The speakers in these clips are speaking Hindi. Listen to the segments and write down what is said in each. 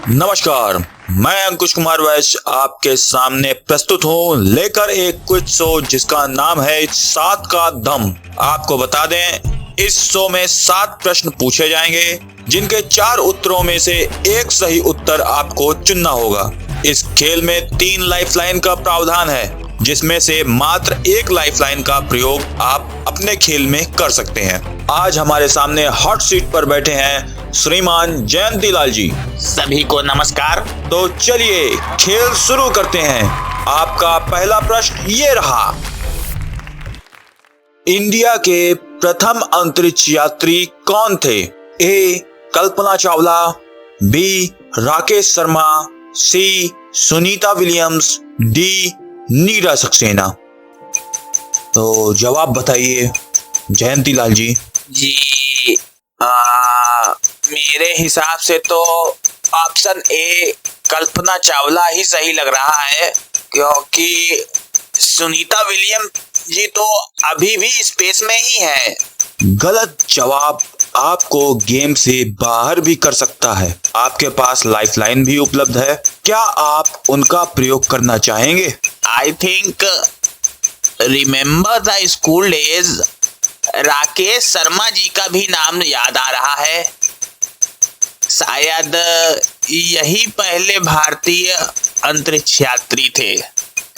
नमस्कार, मैं अंकुश कुमार वैश्य आपके सामने प्रस्तुत हूँ लेकर एक क्विज शो जिसका नाम है 7 का दम। आपको बता दें, इस शो में 7 प्रश्न पूछे जाएंगे जिनके 4 उत्तरों में से एक सही उत्तर आपको चुनना होगा। इस खेल में 3 लाइफलाइन का प्रावधान है जिसमें से मात्र एक लाइफलाइन का प्रयोग आप अपने खेल में कर सकते हैं। आज हमारे सामने हॉट सीट पर बैठे हैं श्रीमान जयंती लाल जी। सभी को नमस्कार। तो चलिए खेल शुरू करते हैं। आपका पहला प्रश्न ये रहा, इंडिया के प्रथम अंतरिक्ष यात्री कौन थे? ए कल्पना चावला, बी राकेश शर्मा, सी सुनीता विलियम्स, डी नीरज सक्सेना। तो जवाब बताइए जयंती लाल जी। जी मेरे हिसाब से तो ऑप्शन ए कल्पना चावला ही सही लग रहा है, क्योंकि सुनीता विलियम जी तो अभी भी स्पेस में ही है। गलत जवाब आपको गेम से बाहर भी कर सकता है। आपके पास लाइफलाइन भी उपलब्ध है, क्या आप उनका प्रयोग करना चाहेंगे? I think remember the school days, Rakesh Sharma ji का भी नाम याद आ रहा है। शायद यही पहले भारतीय अंतरिक्ष यात्री थे।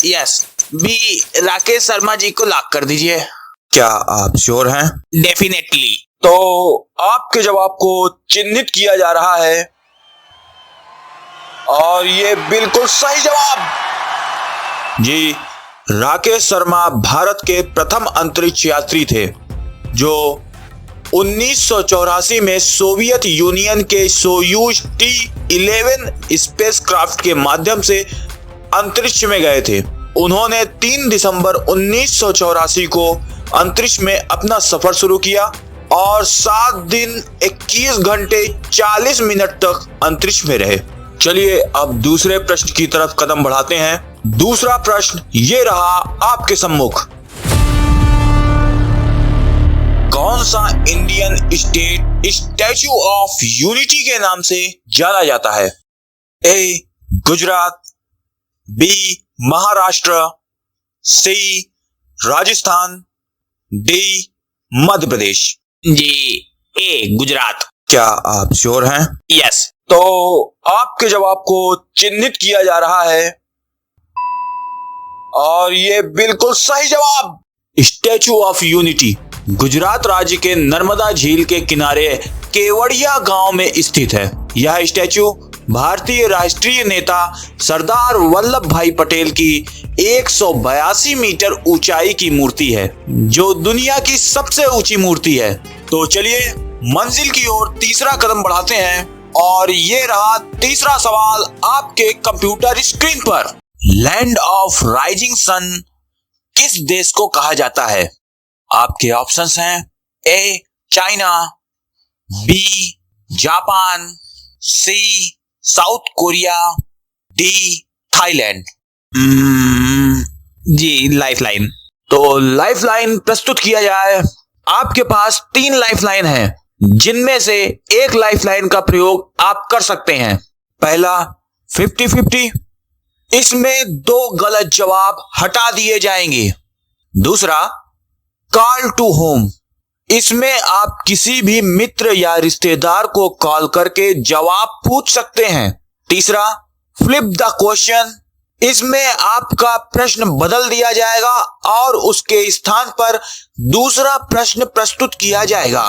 यस, भी राकेश शर्मा जी को लॉक कर दीजिए। क्या आप श्योर हैं? डेफिनेटली। तो आपके जवाब को चिन्हित किया जा रहा है और ये बिल्कुल सही जवाब। जी, राकेश शर्मा भारत के प्रथम अंतरिक्ष यात्री थे जो 1984 में सोवियत यूनियन के सोयूज T-11 स्पेसक्राफ्ट के माध्यम से अंतरिक्ष में गए थे। उन्होंने 3 दिसंबर 1984 को अंतरिक्ष में अपना सफर शुरू किया और 7 दिन 21 घंटे 40 मिनट तक अंतरिक्ष में रहे। चलिए अब दूसरे प्रश्न की तरफ कदम बढ़ाते हैं। दूसरा प्रश्न ये रहा आपके सम्मुख, कौन सा Indian state statue of unity के नाम से जाना जाता है? ए गुजरात, बी महाराष्ट्र, सी राजस्थान, डी मध्य प्रदेश। जी, ए गुजरात। क्या आप श्योर हैं? यस। तो आपके जवाब को चिन्हित किया जा रहा है और ये बिल्कुल सही जवाब। स्टैच्यू ऑफ यूनिटी गुजरात राज्य के नर्मदा झील के किनारे केवड़िया गांव में स्थित है। यह स्टैच्यू भारतीय राष्ट्रीय नेता सरदार वल्लभ भाई पटेल की 182 मीटर ऊंचाई की मूर्ति है जो दुनिया की सबसे ऊंची मूर्ति है। तो चलिए मंजिल की ओर तीसरा कदम बढ़ाते हैं और ये रहा तीसरा सवाल आपके कंप्यूटर स्क्रीन पर। लैंड ऑफ राइजिंग सन किस देश को कहा जाता है? आपके ऑप्शंस हैं A China, B Japan, C south Korea, D Thailand. Ji lifeline. तो लाइफलाइन प्रस्तुत किया जाए। आपके पास 3 लाइफलाइन हैं जिनमें से एक लाइफलाइन का प्रयोग आप कर सकते हैं। पहला 50-50, इसमें 2 गलत जवाब हटा दिए जाएंगे। दूसरा कॉल टू होम, इसमें आप किसी भी मित्र या रिश्तेदार को कॉल करके जवाब पूछ सकते हैं। तीसरा फ्लिप द क्वेश्चन, इसमें आपका प्रश्न बदल दिया जाएगा और उसके स्थान पर दूसरा प्रश्न प्रस्तुत किया जाएगा।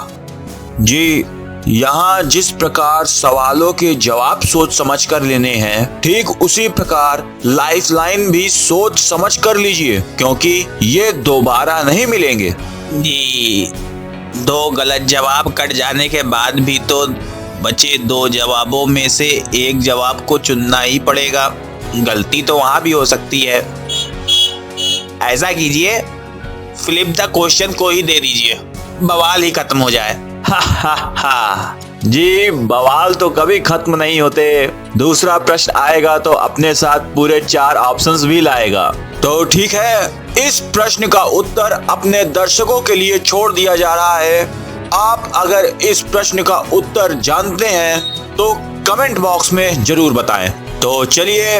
जी, यहाँ जिस प्रकार सवालों के जवाब सोच समझ कर लेने हैं, ठीक उसी प्रकार लाइफलाइन भी सोच समझ कर लीजिए क्योंकि ये दोबारा नहीं मिलेंगे। जी, 2 गलत जवाब कट जाने के बाद भी तो बचे 2 जवाबों में से एक जवाब को चुनना ही पड़ेगा। गलती तो वहां भी हो सकती है। ऐसा कीजिए, फ्लिप द क्वेश्चन को ही दे दीजिए, बवाल ही खत्म हो जाए। हा हा हा। जी, बवाल तो कभी खत्म नहीं होते। दूसरा प्रश्न आएगा तो अपने साथ पूरे 4 ऑप्शंस भी लाएगा। तो ठीक है, इस प्रश्न का उत्तर अपने दर्शकों के लिए छोड़ दिया जा रहा है। आप अगर इस प्रश्न का उत्तर जानते हैं तो कमेंट बॉक्स में जरूर बताएं। तो चलिए,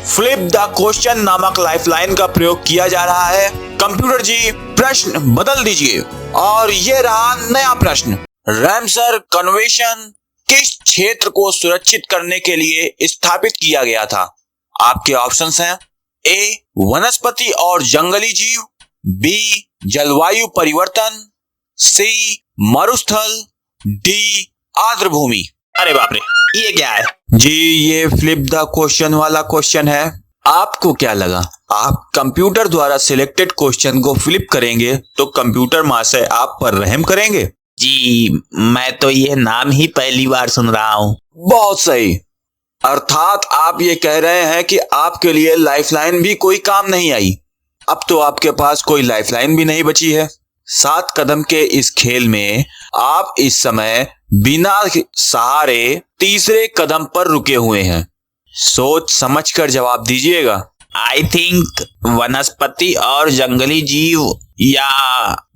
फ्लिप द क्वेश्चन नामक लाइफलाइन का प्रयोग किया जा रहा है। कंप्यूटर जी, प्रश्न बदल दीजिए। और ये रहा नया प्रश्न। रामसर कन्वेंशन किस क्षेत्र को सुरक्षित करने के लिए स्थापित किया गया था? आपके ऑप्शंस हैं ए वनस्पति और जंगली जीव, बी जलवायु परिवर्तन, सी मरुस्थल, डी आर्द्रभूमि। अरे बाप रे, ये क्या है? जी, ये फ्लिप द क्वेश्चन वाला क्वेश्चन है। आपको क्या लगा, आप कंप्यूटर द्वारा सिलेक्टेड क्वेश्चन को फ्लिप करेंगे तो कंप्यूटर महाशय आप पर रहम करेंगे? जी, मैं तो ये नाम ही पहली बार सुन रहा हूँ। बहुत सही। अर्थात आप ये कह रहे हैं कि आपके लिए लाइफलाइन भी कोई काम नहीं आई। अब तो आपके पास कोई लाइफलाइन भी नहीं बची है। 7 कदम के इस खेल में आप इस समय बिना सहारे तीसरे कदम पर रुके हुए हैं। सोच समझ कर जवाब दीजिएगा। आई थिंक वनस्पति और जंगली जीव या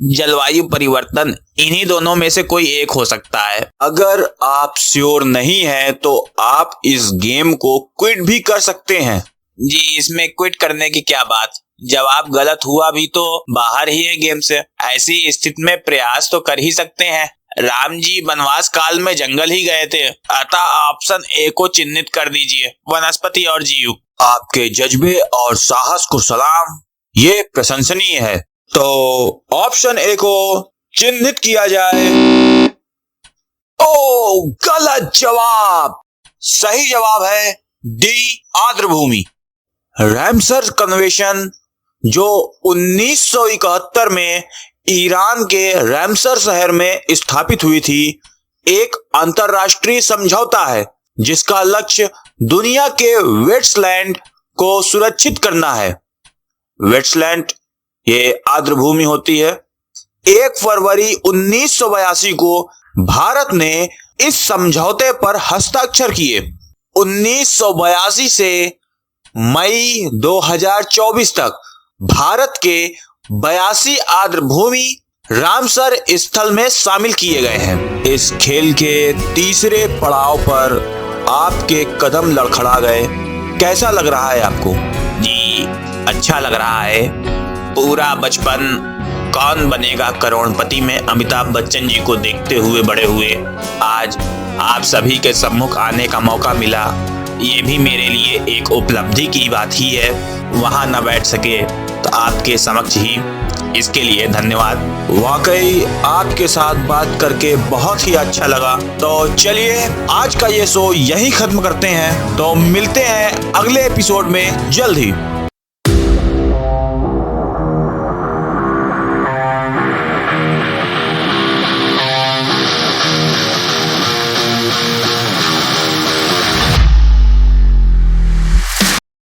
जलवायु परिवर्तन, इन्हीं दोनों में से कोई एक हो सकता है। अगर आप श्योर नहीं हैं तो आप इस गेम को क्विट भी कर सकते हैं। जी, इसमें क्विट करने की क्या बात, जवाब गलत हुआ भी तो बाहर ही है गेम से। ऐसी स्थिति में प्रयास तो कर ही सकते हैं। राम जी वनवास काल में जंगल ही गए थे, अतः ऑप्शन ए को चिन्हित कर दीजिए, वनस्पति और जीव। आपके जज्बे और साहस को सलाम, ये प्रशंसनीय है। तो ऑप्शन ए को चिन्हित किया जाए। ओ, गलत जवाब। सही जवाब है डी आर्द्रभूमि। रामसर कन्वेंशन जो 1971 में ईरान के रामसर शहर में स्थापित हुई थी, एक अंतरराष्ट्रीय समझौता है जिसका लक्ष्य दुनिया के वेट्सलैंड को सुरक्षित करना है। वेट्सलैंड ये आर्द्रभूमि होती है। 1 फरवरी 1982 को भारत ने इस समझौते पर हस्ताक्षर किए। 1982 से मई 2024 तक भारत के 82 आर्द्रभूमि रामसर स्थल में शामिल किए गए हैं। इस खेल के तीसरे पड़ाव पर आपके कदम लड़खड़ा गए। कैसा लग रहा है आपको? जी, अच्छा लग रहा है। पूरा बचपन कौन बनेगा करोड़पति में अमिताभ बच्चन जी को देखते हुए बड़े हुए, आज आप सभी के सम्मुख आने का मौका मिला, ये भी मेरे लिए एक उपलब्धि की बात ही है। वहां न बैठ सके तो आपके समक्ष ही, इसके लिए धन्यवाद। वाकई आपके साथ बात करके बहुत ही अच्छा लगा। तो चलिए, आज का ये शो यहीं खत्म करते हैं। तो मिलते हैं अगले एपिसोड में जल्द ही।